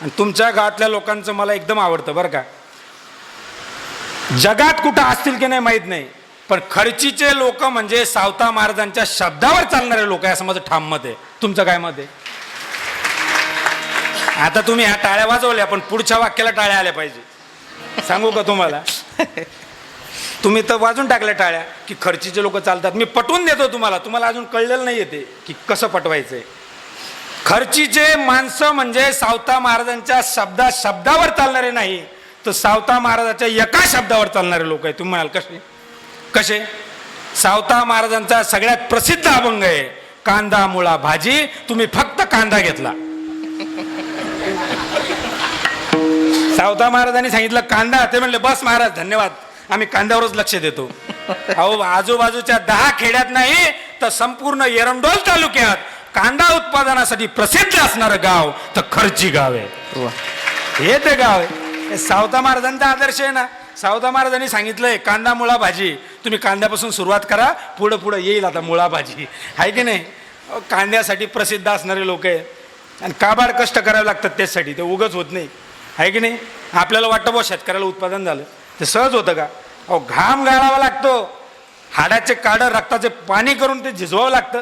आणि तुमच्या गावातल्या लोकांचं मला एकदम आवडतं बरं का. जगात कुठं असतील की नाही माहीत नाही, पण खर्चीचे लोक म्हणजे सावता महाराजांच्या शब्दावर चालणारे लोक आहे असं माझं ठाम मत आहे. तुमचं काय मत आहे? आता तुम्ही ह्या टाळ्या वाजवल्या, पण पुढच्या वाक्याला टाळ्या आल्या पाहिजे. सांगू का तुम्हाला? तुम्ही तर वाजून टाकल्या टाळ्या की खर्चीचे लोक चालतात. मी पटवून देतो तुम्हाला, तुम्हाला अजून कळलेलं नाही येते की कसं पटवायचंय. खर्चीचे माणसं म्हणजे सावता महाराजांच्या शब्दावर चालणारे नाही, तर सावता महाराजांच्या एका शब्दावर चालणारे लोक आहेत. तुम्ही म्हणाल कसे कसे? सावता महाराजांचा सगळ्यात प्रसिद्ध अभंग आहे कांदा मुळा भाजी. तुम्ही फक्त कांदा घेतला. सावता महाराजांनी सांगितलं कांदा, ते म्हणले बस महाराज धन्यवाद, आम्ही कांद्यावरच लक्ष देतो. अहो आजूबाजूच्या 10 खेड्यात नाही तर संपूर्ण एरंडोल तालुक्यात कांदा उत्पादनासाठी प्रसिद्ध असणारं गाव तर खर्ची गाव आहे. हे ते गाव आहे. सावता महाराजांचा आदर्श आहे ना. सावता महाराजांनी सांगितलंय कांदा मुळा भाजी. तुम्ही कांद्यापासून सुरुवात करा, पुढं पुढं येईल आता मुळा भाजी, आहे की नाही. कांद्यासाठी प्रसिद्ध असणारे लोक आहे आणि काबाड कष्ट करावे लागतात त्यासाठी. ते उगच होत नाही, आहे की नाही. आपल्याला वाटतं बा शेतकऱ्याला उत्पादन झालं, ते सहज होतं का? अहो घाम गाळावा लागतो, हाडाचे काढं रक्ताचे पाणी करून ते झिजवावं लागतं.